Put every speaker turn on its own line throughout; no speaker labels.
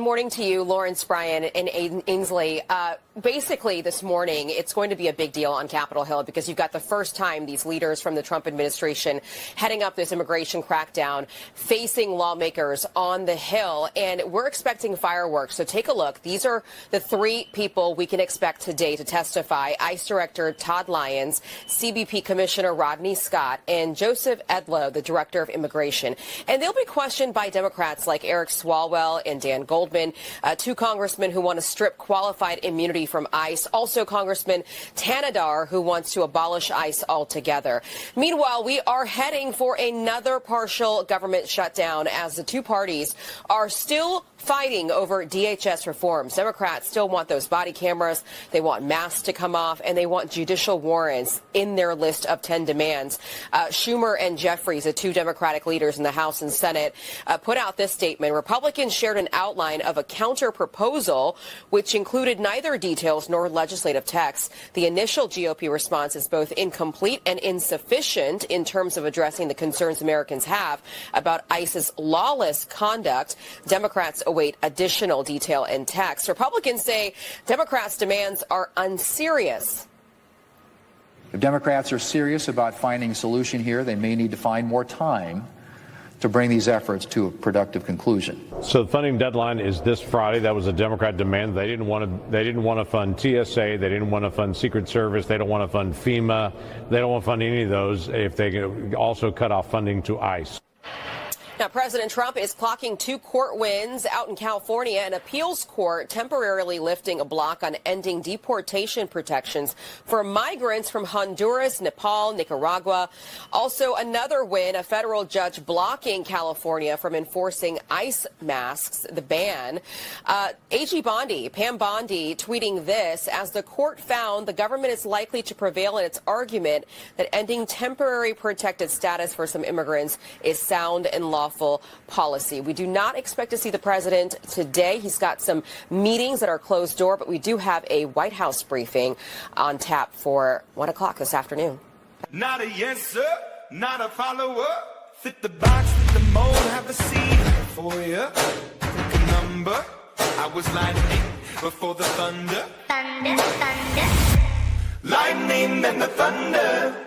morning to you, Lawrence, Bryan, and Ainsley. Basically, this morning, it's going to be a big deal on Capitol Hill because you've got the first time these leaders from the Trump administration heading up this immigration crackdown, facing lawmakers on the Hill. And we're expecting fireworks. So take a look. These are the three people we can expect today to testify. ICE Director Todd Lyons, CBP Commissioner Rodney Scott, and Joseph Edlow, the Director of Immigration. And they'll be questioned by Democrats like Eric Swalwell and Dan Goldman, two congressmen who want to strip qualified immunity from ICE, also Congressman Tanadar, who wants to abolish ICE altogether. Meanwhile, we are heading for another partial government shutdown as the two parties are still fighting over DHS reforms. Democrats still want those body cameras, they want masks to come off, and they want judicial warrants in their list of 10 demands. Schumer and Jeffries, the two Democratic leaders in the House and Senate, put out this statement. Republicans shared an outline of a counter proposal, which included neither details nor legislative text. The initial GOP response is both incomplete and insufficient in terms of addressing the concerns Americans have about ICE's lawless conduct. Democrats await additional detail and text. Republicans say Democrats' demands are unserious.
If Democrats are serious about finding a solution here, they may need to find more time to bring these efforts to a productive conclusion.
So the funding deadline is this Friday. That was a Democrat demand. They didn't want to fund TSA. They didn't want to fund Secret Service. They don't want to fund FEMA. They don't want to fund any of those if they also cut off funding to ICE.
Now, President Trump is clocking two court wins out in California. An appeals court temporarily lifting a block on ending deportation protections for migrants from Honduras, Nepal, Nicaragua. Also, another win, a federal judge blocking California from enforcing ICE masks, the ban. AG Bondi, Pam Bondi, tweeting this: as the court found, the government is likely to prevail in its argument that ending temporary protected status for some immigrants is sound and lawful policy. We do not expect to see the president today. He's got some meetings that are closed door, but we do have a White House briefing on tap for 1 o'clock this afternoon.
Not a yes, sir, not a follower. Fit the box, fit the mold, have a seat for you. Pick a number. I was lightning before the thunder. Thunder, thunder. Lightning and the thunder.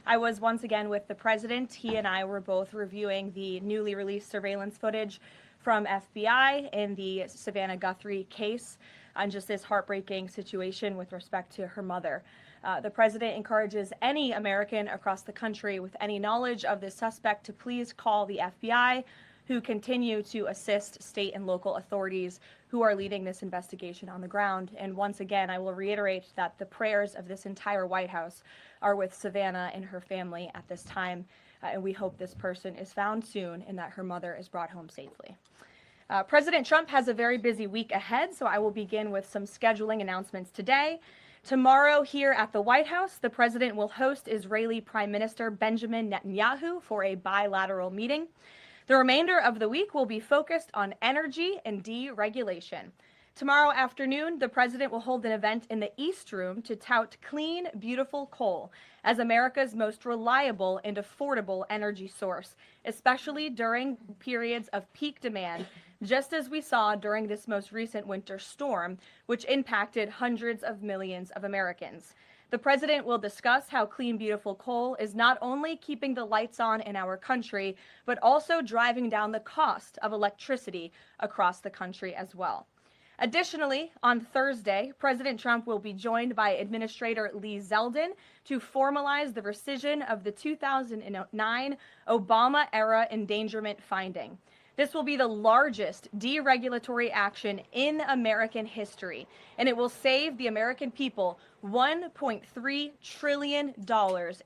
I was once again with the president. He and I were both reviewing the newly released surveillance footage from FBI in the Savannah Guthrie case on just this heartbreaking situation with respect to her mother. The president encourages any American across the country with any knowledge of this suspect to please call the FBI, who continue to assist state and local authorities who are leading this investigation on the ground. And once again, I will reiterate that the prayers of this entire White House are with Savannah and her family at this time. And we hope this person is found soon and that her mother is brought home safely. President Trump has a very busy week ahead, so I will begin with some scheduling announcements today. Tomorrow here at the White House, the president will host Israeli Prime Minister Benjamin Netanyahu for a bilateral meeting. The remainder of the week will be focused on energy and deregulation. Tomorrow afternoon, the president will hold an event in the East Room to tout clean, beautiful coal as America's most reliable and affordable energy source, especially during periods of peak demand, just as we saw during this most recent winter storm, which impacted hundreds of millions of Americans. The president will discuss how clean, beautiful coal is not only keeping the lights on in our country, but also driving down the cost of electricity across the country as well. Additionally, on Thursday, President Trump will be joined by Administrator Lee Zeldin to formalize the rescission of the 2009 Obama-era endangerment finding. This will be the largest deregulatory action in American history, and it will save the American people $1.3 trillion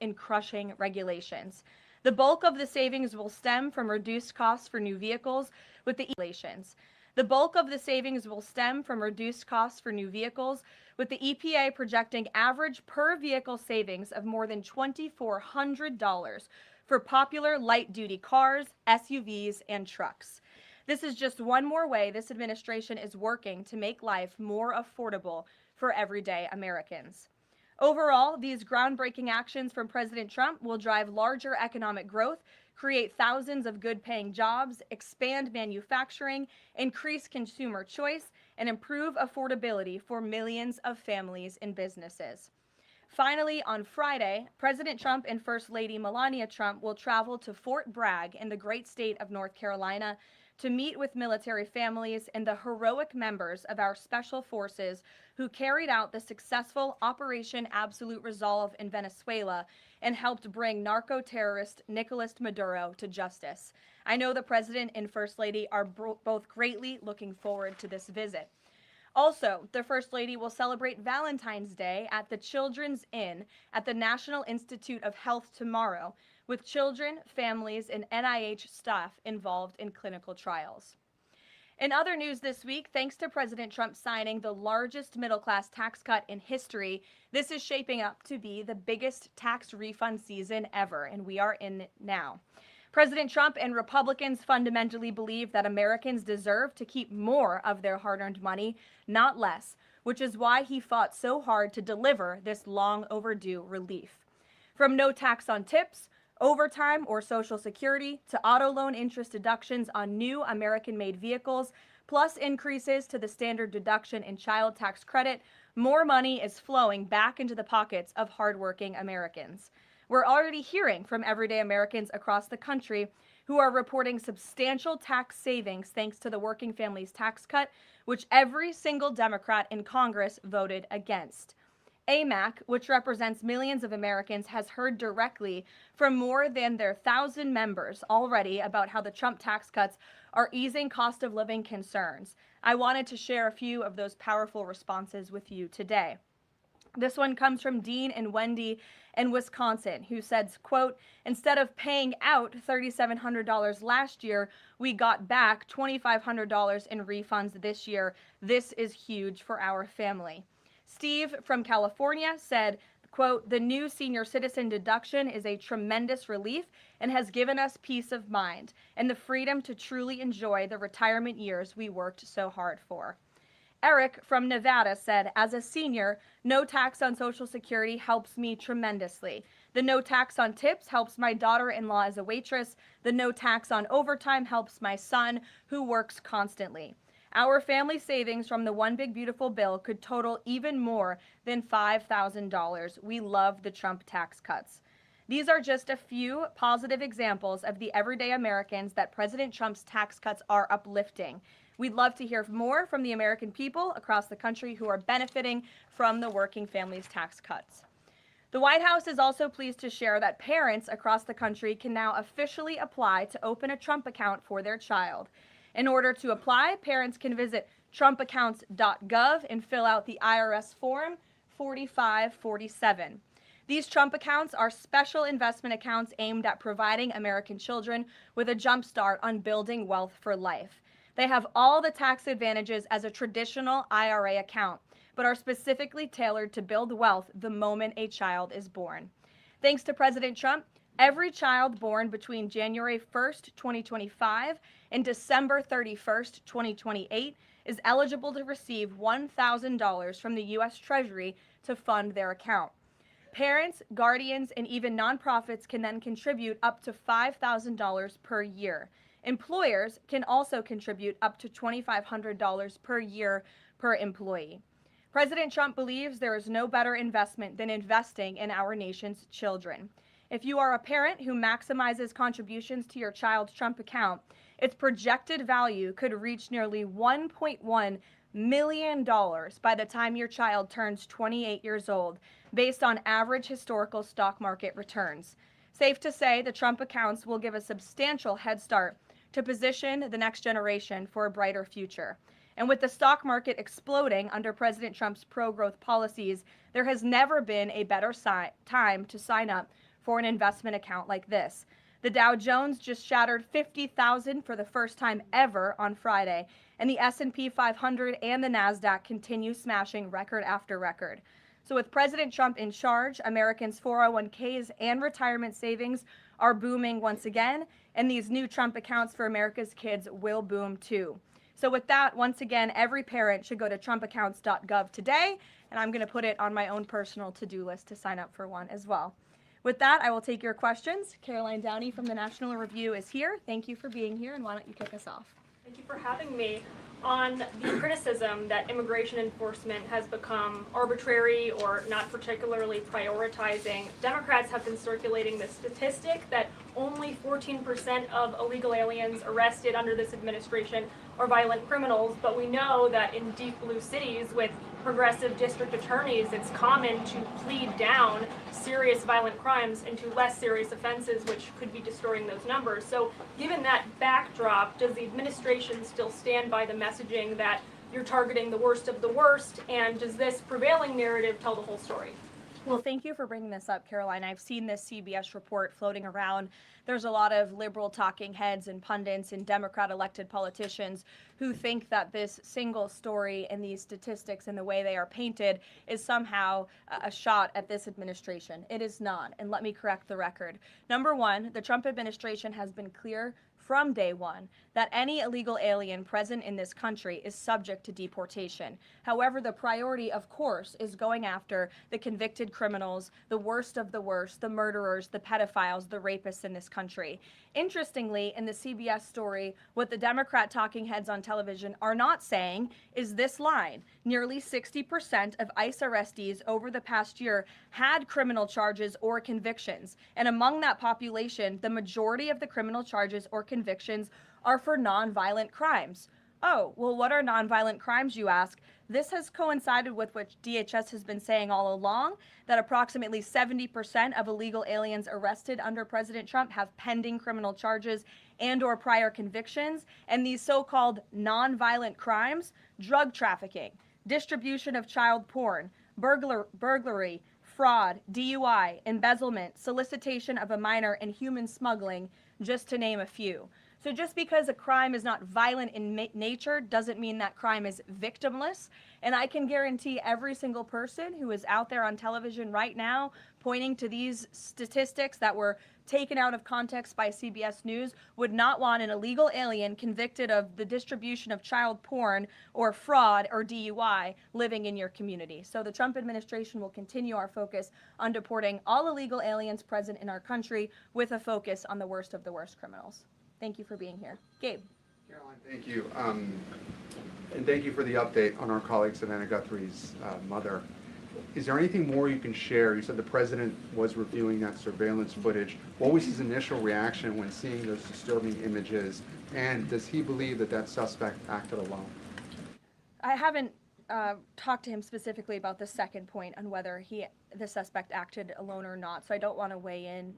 in crushing regulations. The bulk of the savings will stem from reduced costs for new vehicles with the regulations. The bulk of the savings will stem from reduced costs for new vehicles, with the EPA projecting average per vehicle savings of more than $2,400 for popular light-duty cars, SUVs, and trucks. This is just one more way this administration is working to make life more affordable for everyday Americans. Overall, these groundbreaking actions from President Trump will drive larger economic growth, create thousands of good-paying jobs, expand manufacturing, increase consumer choice, and improve affordability for millions of families and businesses. Finally, on Friday, President Trump and First Lady Melania Trump will travel to Fort Bragg in the great state of North Carolina to meet with military families and the heroic members of our special forces who carried out the successful Operation Absolute Resolve in Venezuela and helped bring narco-terrorist Nicolas Maduro to justice. I know the President and First Lady are both greatly looking forward to this visit. Also, the First Lady will celebrate Valentine's Day at the Children's Inn at the National Institute of Health tomorrow, with children, families, and NIH staff involved in clinical trials. In other news this week, thanks to President Trump signing the largest middle-class tax cut in history, this is shaping up to be the biggest tax refund season ever, and we are in it now. President Trump and Republicans fundamentally believe that Americans deserve to keep more of their hard-earned money, not less, which is why he fought so hard to deliver this long overdue relief. From no tax on tips, overtime, or Social Security to auto loan interest deductions on new American-made vehicles, plus increases to the standard deduction and child tax credit, more money is flowing back into the pockets of hardworking Americans. We're already hearing from everyday Americans across the country who are reporting substantial tax savings thanks to the Working Families Tax Cut, which every single Democrat in Congress voted against. AMAC, which represents millions of Americans, has heard directly from more than their 1,000 members already about how the Trump tax cuts are easing cost of living concerns. I wanted to share a few of those powerful responses with you today. This one comes from Dean and Wendy in Wisconsin, who said, quote, instead of paying out $3,700 last year, we got back $2,500 in refunds this year. This is huge for our family. Steve from California said, quote, the new senior citizen deduction is a tremendous relief and has given us peace of mind and the freedom to truly enjoy the retirement years we worked so hard for. Eric from Nevada said, as a senior, no tax on Social Security helps me tremendously. The no tax on tips helps my daughter-in-law as a waitress. The no tax on overtime helps my son, who works constantly. Our family savings from the One Big Beautiful Bill could total even more than $5,000. We love the Trump tax cuts. These are just a few positive examples of the everyday Americans that President Trump's tax cuts are uplifting. We'd love to hear more from the American people across the country who are benefiting from the working families tax cuts. The White House is also pleased to share that parents across the country can now officially apply to open a Trump account for their child. In order to apply, parents can visit trumpaccounts.gov and fill out the IRS form 4547. These Trump accounts are special investment accounts aimed at providing American children with a jump start on building wealth for life. They have all the tax advantages as a traditional IRA account, but are specifically tailored to build wealth the moment a child is born. Thanks to President Trump, every child born between January 1st, 2025 and December 31st, 2028 is eligible to receive $1,000 from the U.S. Treasury to fund their account. Parents, guardians, and even nonprofits can then contribute up to $5,000 per year. Employers can also contribute up to $2,500 per year per employee. President Trump believes there is no better investment than investing in our nation's children. If you are a parent who maximizes contributions to your child's Trump account, its projected value could reach nearly $1.1 million by the time your child turns 28 years old, based on average historical stock market returns. Safe to say, the Trump accounts will give a substantial head start to position the next generation for a brighter future. And with the stock market exploding under President Trump's pro-growth policies, there has never been a better time to sign up for an investment account like this. The Dow Jones just shattered 50,000 for the first time ever on Friday, and the S&P 500 and the NASDAQ continue smashing record after record. So with President Trump in charge, Americans' 401ks and retirement savings are booming once again, and these new Trump accounts for America's kids will boom too. So with that, once again, every parent should go to trumpaccounts.gov today, and I'm going to put it on my own personal to-do list to sign up for one as well. With that, I will take your questions. Karoline Downey from the National Review is here. Thank you for being here, and why don't you kick us off?
Thank you for having me. On the criticism that immigration enforcement has become arbitrary or not particularly prioritizing, Democrats have been circulating the statistic that only 14% of illegal aliens arrested under this administration are violent criminals, but we know that in deep blue cities with progressive district attorneys, it's common to plead down serious violent crimes into less serious offenses, which could be distorting those numbers. So given that backdrop, does the administration still stand by the messaging that you're targeting the worst of the worst, and does this prevailing narrative tell the whole story?
Well, thank you for bringing this up, Karoline. I've seen this CBS report floating around. There's a lot of liberal talking heads and pundits and Democrat elected politicians who think that this single story and these statistics and the way they are painted is somehow a shot at this administration. It is not. And let me correct the record. Number one, the Trump administration has been clear from day one that any illegal alien present in this country is subject to deportation. However, the priority, of course, is going after the convicted criminals, the worst of the worst, the murderers, the pedophiles, the rapists in this country. Interestingly, in the CBS story, what the Democrat talking heads on television are not saying is this line. Nearly 60% of ICE arrestees over the past year had criminal charges or convictions. And among that population, the majority of the criminal charges or convictions are for nonviolent crimes. Oh, well, what are nonviolent crimes, you ask? This has coincided with what DHS has been saying all along, that approximately 70% of illegal aliens arrested under President Trump have pending criminal charges and or prior convictions. And these so-called nonviolent crimes, drug trafficking, distribution of child porn, burglary, fraud, DUI, embezzlement, solicitation of a minor, and human smuggling, just to name a few. So just because a crime is not violent in nature doesn't mean that crime is victimless. And I can guarantee every single person who is out there on television right now pointing to these statistics that were taken out of context by CBS News would not want an illegal alien convicted of the distribution of child porn or fraud or DUI living in your community. So the Trump administration will continue our focus on deporting all illegal aliens present in our country with a focus on the worst of the worst criminals. Thank you for being here. Gabe.
Caroline, thank you. And thank you for the update on our colleague Savannah Guthrie's mother. Is there anything more you can share? You said the president was reviewing that surveillance footage. What was his initial reaction when seeing those disturbing images? And does he believe that that suspect acted alone?
I haven't talked to him specifically about the second point on whether the suspect acted alone or not, so I don't want to weigh in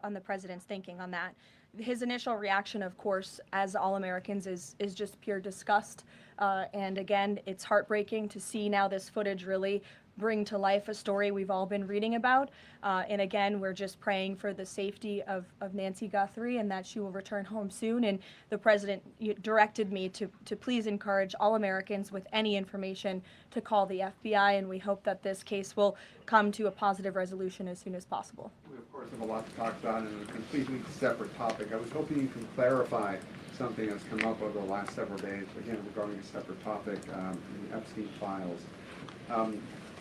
on the president's thinking on that. His initial reaction, of course, as all Americans, is just pure disgust. And again, it's heartbreaking to see now this footage really bring to life a story we've all been reading about. And again, we're just praying for the safety of Nancy Guthrie and that she will return home soon. And the president directed me to please encourage all Americans with any information to call the FBI, and we hope that this case will come to a positive resolution as soon as possible.
We, of course, have a lot to talk about in a completely separate topic. I was hoping you can clarify something that's come up over the last several days, again, regarding a separate topic, in the Epstein files.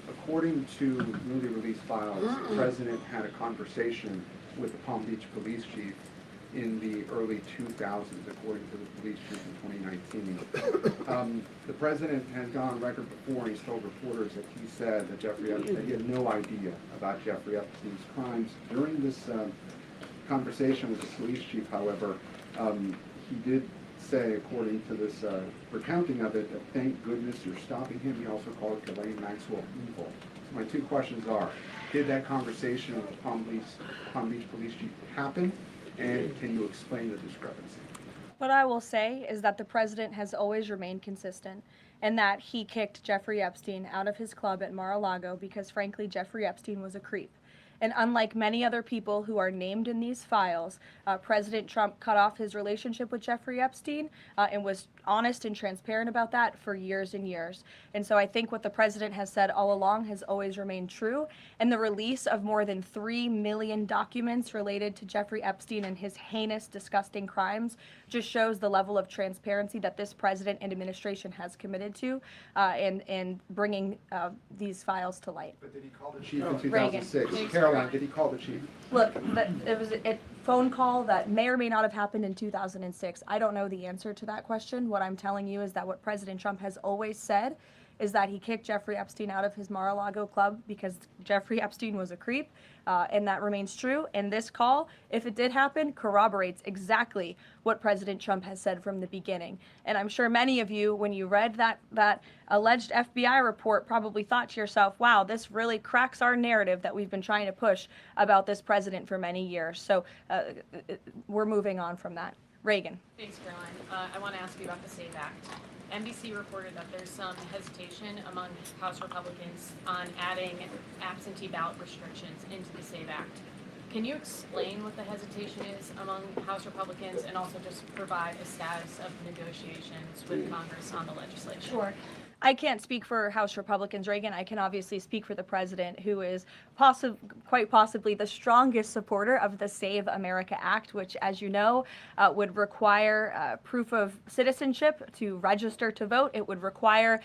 According to newly released files, the president had a conversation with the Palm Beach police chief in the early 2000s, according to the police chief in 2019. The president has gone on record before, and he's told reporters that he said that that he had no idea about Jeffrey Epstein's crimes. During this conversation with the police chief, however, he did say, according to this recounting of it, that thank goodness you're stopping him. He also called Karoline Maxwell evil. So my two questions are, did that conversation with the Palm Beach police chief happen? And can you explain the discrepancy?
What I will say is that the president has always remained consistent, and that he kicked Jeffrey Epstein out of his club at Mar-a-Lago because, frankly, Jeffrey Epstein was a creep. And unlike many other people who are named in these files, President Trump cut off his relationship with Jeffrey Epstein and was honest and transparent about that for years and years. And so I think what the president has said all along has always remained true. And the release of more than 3 million documents related to Jeffrey Epstein and his heinous, disgusting crimes just shows the level of transparency that this president and administration has committed to in bringing these files to light.
But did he call the chief in 2006? Caroline, did he call the chief?
Look, it was a phone call that may or may not have happened in 2006. I don't know the answer to that question. What I'm telling you is that what President Trump has always said is that he kicked Jeffrey Epstein out of his Mar-a-Lago club because Jeffrey Epstein was a creep, and that remains true. And this call, if it did happen, corroborates exactly what President Trump has said from the beginning. And I'm sure many of you, when you read that alleged FBI report, probably thought to yourself, wow, this really cracks our narrative that we've been trying to push about this president for many years. So we're moving on from that. Reagan.
Thanks, Caroline. I want to ask you about the SAVE Act. NBC reported that there's some hesitation among House Republicans on adding absentee ballot restrictions into the SAVE Act. Can you explain what the hesitation is among House Republicans and also just provide a status of negotiations with Congress on the legislation?
Sure. I can't speak for House Republicans, Reagan. I can obviously speak for the president, who is quite possibly the strongest supporter of the Save America Act, which, as you know, would require proof of citizenship to register to vote. It would require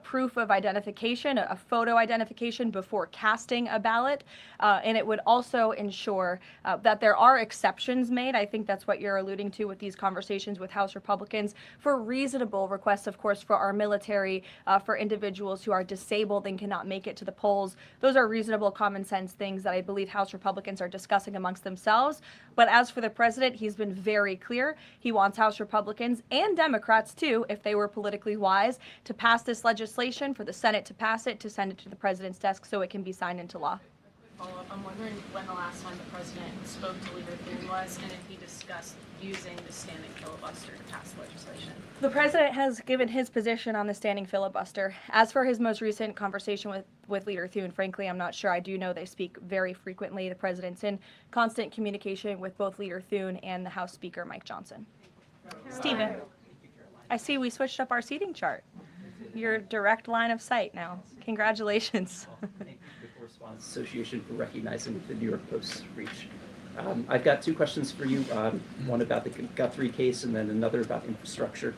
proof of identification, a photo identification before casting a ballot. And it would also ensure that there are exceptions made. I think that's what you're alluding to with these conversations with House Republicans for reasonable requests, of course, for our military, for individuals who are disabled and cannot make it to the polls. Those are reasonable, common sense things that I believe House Republicans are discussing amongst themselves. But as for the president, he's been very clear. He wants House Republicans and Democrats, too, if they were politically wise, to pass this legislation, for the Senate to pass it, to send it to the president's desk so it can be signed into law.
Follow-up. I'm wondering when the last time the president spoke to Leavitt was, and if he discussed using the standing filibuster to pass legislation.
The president has given his position on the standing filibuster. As for his most recent conversation with Leader Thune, frankly, I'm not sure. I do know they speak very frequently. The president's in constant communication with both Leader Thune and the House Speaker, Mike Johnson. Stephen, I see we switched up our seating chart. Your direct line of sight now. Congratulations.
Correspondents Association for recognizing the New York Post's reach. I've got two questions for you, one about the Guthrie case and then another about infrastructure.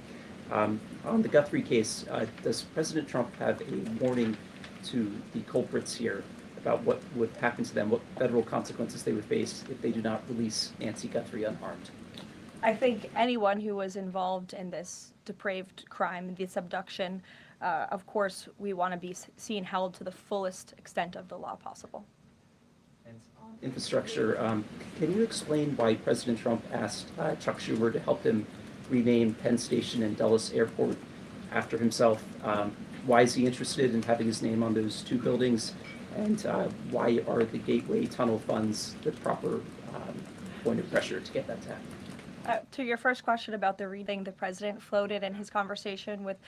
On the Guthrie case, does President Trump have a warning to the culprits here about what would happen to them, what federal consequences they would face if they do not release Nancy Guthrie unharmed?
I think anyone who was involved in this depraved crime, this abduction, of course, we want to be seen held to the fullest extent of the law possible.
Infrastructure, can you explain why President Trump asked Chuck Schumer to help him rename Penn Station and Dulles Airport after himself? Why is he interested in having his name on those two buildings? And why are the Gateway Tunnel funds the proper point of pressure to get that to happen?
To your first question about the reading the president floated in his conversation with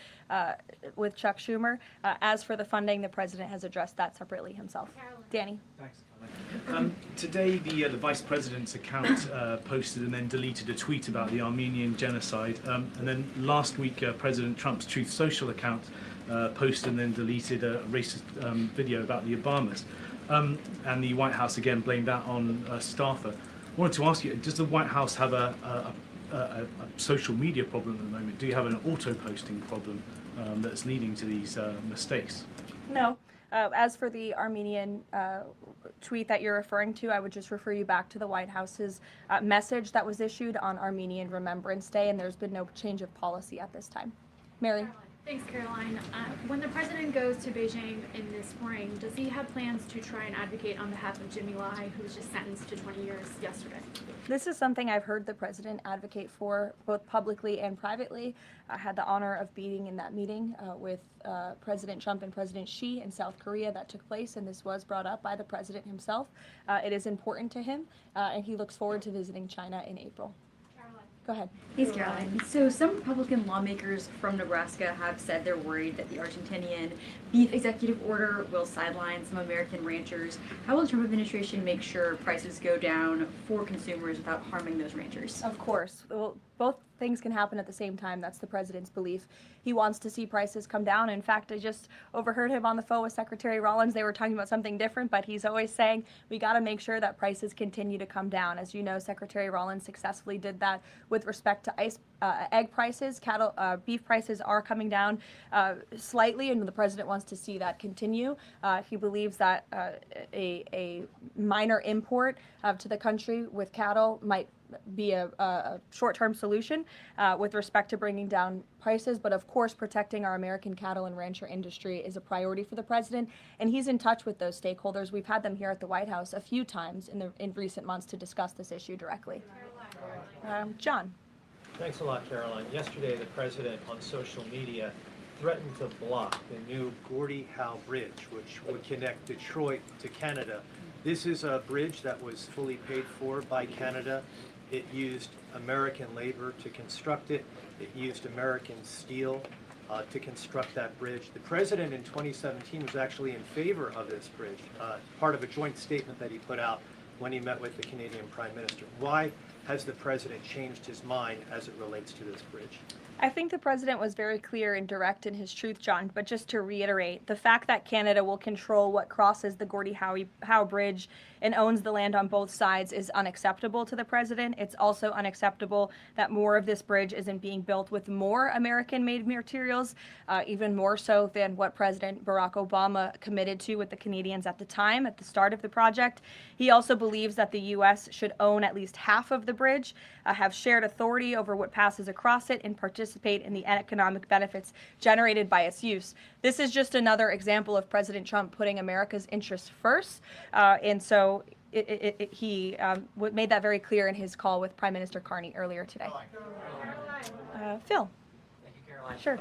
Chuck Schumer, as for the funding, the president has addressed that separately himself. Danny.
Thanks, Caroline. Today, the vice president's account posted and then deleted a tweet about the Armenian genocide. And then last week, President Trump's Truth Social account posted and then deleted a racist video about the Obamas. And the White House again blamed that on a staffer. I wanted to ask you, does the White House have a social media problem at the moment? Do you have an auto-posting problem that's leading to these mistakes?
No. As for the Armenian tweet that you're referring to, I would just refer you back to the White House's message that was issued on Armenian Remembrance Day, and there's been no change of policy at this time. Mary?
Thanks, Caroline. When the president goes to Beijing in the spring, does he have plans to try and advocate on behalf of Jimmy Lai, who was just sentenced to 20 years yesterday?
This is something I've heard the president advocate for both publicly and privately. I had the honor of being in that meeting with President Trump and President Xi in South Korea that took place, and this was brought up by the president himself. It is important to him, and he looks forward to visiting China in April. Go ahead.
Thanks, Caroline. So some Republican lawmakers from Nebraska have said they're worried that the Argentinian beef executive order will sideline some American ranchers. How will the Trump administration make sure prices go down for consumers without harming those ranchers?
Of course. Well, both things can happen at the same time. That's the president's belief. He wants to see prices come down. In fact, I just overheard him on the phone with Secretary Rollins. They were talking about something different, but he's always saying we got to make sure that prices continue to come down. As you know, Secretary Rollins successfully did that with respect to egg prices. Beef prices are coming down slightly, and the president wants to see that continue. He believes that a minor import to the country with cattle might be a short-term solution with respect to bringing down prices, but of course protecting our American cattle and rancher industry is a priority for the president, and he's in touch with those stakeholders. We've had them here at the White House a few times in recent months to discuss this issue directly. John.
Thanks a lot, Caroline. Yesterday, the president on social media threatened to block the new Gordie Howe Bridge, which would connect Detroit to Canada. This is a bridge that was fully paid for by Canada. It used American labor to construct it. It used American steel to construct that bridge. The president in 2017 was actually in favor of this bridge, part of a joint statement that he put out when he met with the Canadian Prime Minister. Why has the president changed his mind as it relates to this bridge?
I think the president was very clear and direct in his truth, John, but just to reiterate, the fact that Canada will control what crosses the Gordie Howe Bridge and owns the land on both sides is unacceptable to the president. It's also unacceptable that more of this bridge isn't being built with more American-made materials, even more so than what President Barack Obama committed to with the Canadians at the time, at the start of the project. He also believes that the U.S. should own at least half of the bridge, have shared authority over what passes across it, and participate in the economic benefits generated by its use. This is just another example of President Trump putting America's interests first, and so he made that very clear in his call with Prime Minister Carney earlier today. Phil.
Thank you, Caroline.
Sure.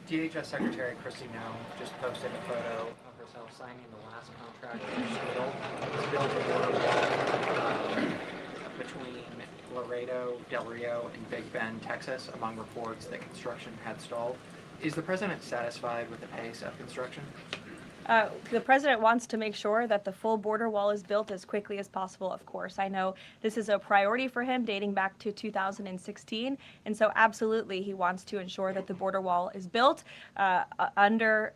DHS Secretary Kristi Noem just posted a photo of herself signing the last contract to build a border wall between Laredo, Del Rio, and Big Bend, Texas, among reports that construction had stalled. Is the president satisfied with the pace of construction?
The president wants to make sure that the full border wall is built as quickly as possible, of course. I know this is a priority for him dating back to 2016, and so absolutely he wants to ensure that the border wall is built under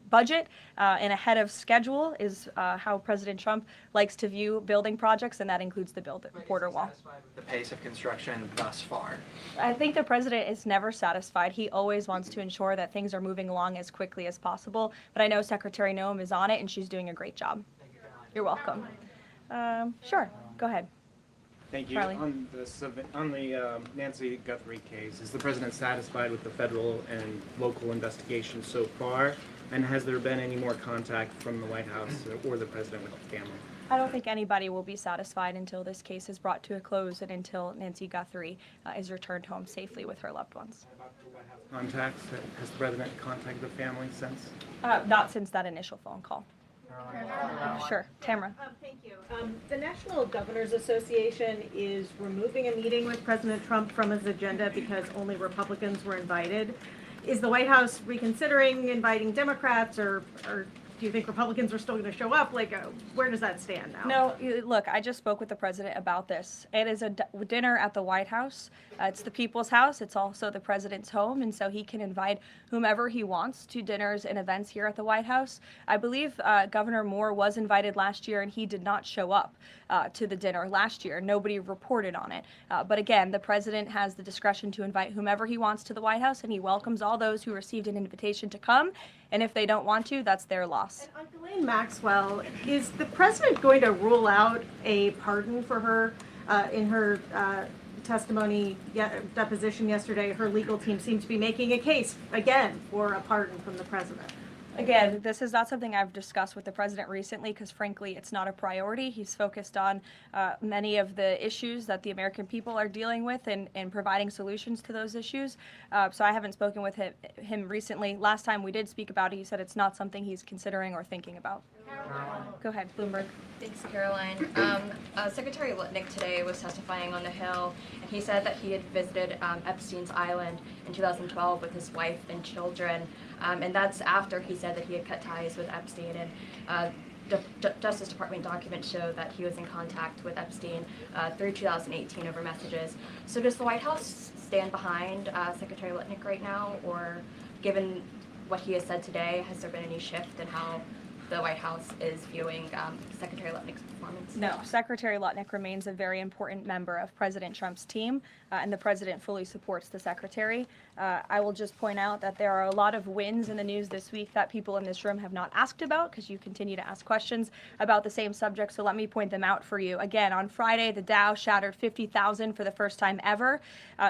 budget and ahead of schedule is how President Trump likes to view building projects, and that includes the border wall.
Satisfied with the pace of construction thus far?
I think the president is never satisfied. He always wants to ensure that things are moving along as quickly as possible, but I know Secretary Noem is on it, and she's doing a great job.
Thank you, Caroline.
You're welcome. Sure, go ahead.
Thank you.
Charlie.
On the Nancy Guthrie case, is the president satisfied with the federal and local investigation so far? And has there been any more contact from the White House or the president with the family?
I don't think anybody will be satisfied until this case is brought to a close and until Nancy Guthrie is returned home safely with her loved ones.
Contacts? Has the president contacted the family since?
Not since that initial phone call. Sure. Tamara.
Thank you. The National Governors Association is removing a meeting with President Trump from his agenda because only Republicans were invited. Is the White House reconsidering inviting Democrats, or do you think Republicans are still going to show up? Like, where does that stand now?
No, look, I just spoke with the president about this. It is a dinner at the White House. It's the people's house. It's also the president's home, and so he can invite whomever he wants to dinners and events here at the White House. I believe Governor Moore was invited last year, and he did not show up to the dinner last year. Nobody reported on it. But again, the president has the discretion to invite whomever he wants to the White House, and he welcomes all those who received an invitation to come. And if they don't want to, that's their loss.
And on Ghislaine Maxwell, is the president going to rule out a pardon for her in her testimony, deposition yesterday? Her legal team seemed to be making a case, again, for a pardon from the president.
Again, this is not something I've discussed with the president recently because, frankly, it's not a priority. He's focused on many of the issues that the American people are dealing with and providing solutions to those issues. So I haven't spoken with him recently. Last time we did speak about it, he said it's not something he's considering or thinking about. Go ahead, Bloomberg.
Thanks, Caroline. Secretary Litnick today was testifying on the Hill, and he said that he had visited Epstein's Island in 2012 with his wife and children, and that's after he said that he had cut ties with Epstein. And Justice Department documents show that he was in contact with Epstein through 2018 over messages. So does the White House stand behind Secretary Litnick right now, or given what he has said today, has there been any shift in how the White House is viewing Secretary Litnick's performance?
No, Secretary Litnick remains a very important member of President Trump's team, and the president fully supports the secretary. I will just point out that there are a lot of wins in the news this week that people in this room have not asked about because you continue to ask questions about the same subject, so let me point them out for you. Again, on Friday, the Dow shattered 50,000 for the first time ever.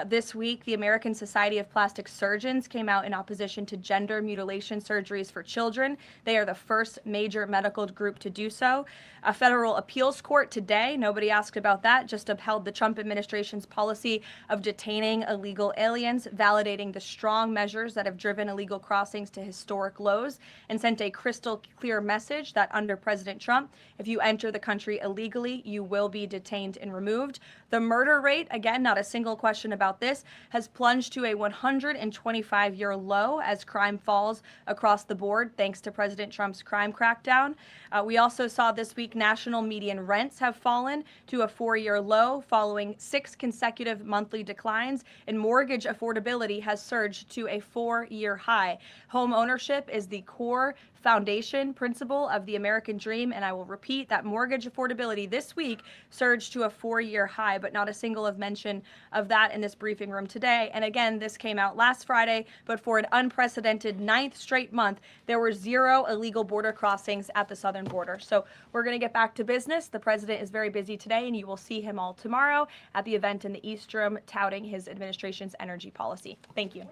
This week, the American Society of Plastic Surgeons came out in opposition to gender mutilation surgeries for children. They are the first major medical group to do so. A federal appeals court today, nobody asked about that, just upheld the Trump administration's policy of detaining illegal aliens, validating the strong measures that have driven illegal crossings to historic lows, and sent a crystal clear message that under President Trump, if you enter the country illegally, you will be detained and removed. The murder rate, again, not a single question about this, has plunged to a 125-year low as crime falls across the board thanks to President Trump's crime crackdown. We also saw this week national median rents have fallen to a 4-year low following 6 consecutive monthly declines, and mortgage affordability has surged to a 4-year high. Home ownership is the core foundation principle of the American dream, and I will repeat that mortgage affordability this week surged to a 4-year high, but not a single mention of that in this briefing room today. And again, this came out last Friday, but for an unprecedented 9th straight month, there were 0 illegal border crossings at the southern border. So we're going to get back to business. The president is very busy today, and you will see him all tomorrow at the event in the East Room touting his administration's energy policy. Thank you.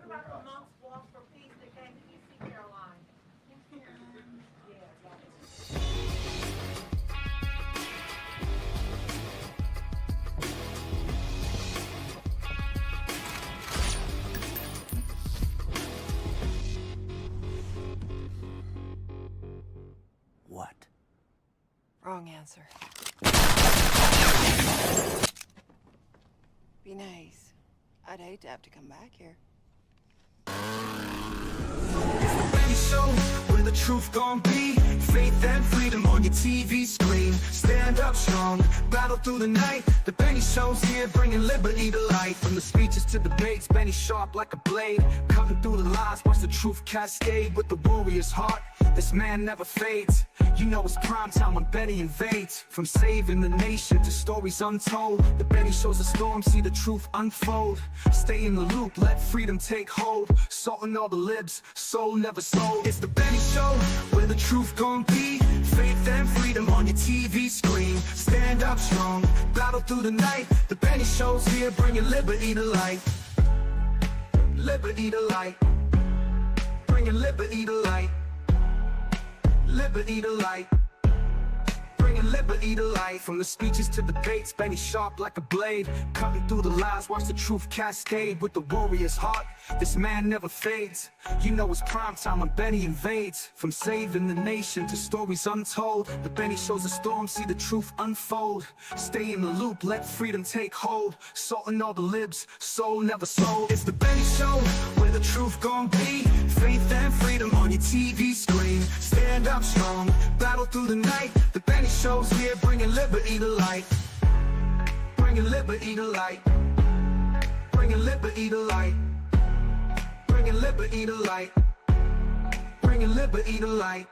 What?
Wrong answer. Be nice. I'd hate to have to come back here.
Show where the truth gon' be. Faith and freedom on your TV screen. Stand up strong, battle through the night. The Benny Show's here, bringing liberty to life. From the speeches to debates, Benny sharp like a blade. Cutting through the lies, watch the truth cascade. With the warrior's heart, this man never fades. You know it's prime time when Benny invades. From saving the nation to stories untold, the Benny Show's a storm, see the truth unfold. Stay in the loop, let freedom take hold. Salting all the libs, soul never sold. It's the Benny Show, where the truth gon' be. Faith and freedom on your TV screen. Stand up strong, battle through the night. The Benny Show's here, bringing liberty to light. Liberty to light. Bringing liberty to light. Liberty to light. Bringing liberty to light. From the speeches to debates, Benny sharp like a blade, cutting through the lies, watch the truth cascade. With the warrior's heart, this man never fades. You know it's prime time when Benny invades. From saving the nation to stories untold, the Benny Show's a storm, see the truth unfold. Stay in the loop, let freedom take hold. Salting all the libs, soul never sold. It's the Benny Show, where the truth gon' be. Faith and freedom on your TV screen. Stand up strong, battle through the night. The Benny Show's here, bringing liberty to light. Bringing liberty to light. Bringing liberty to light. Bringing liberty to light. Bringing liberty to light.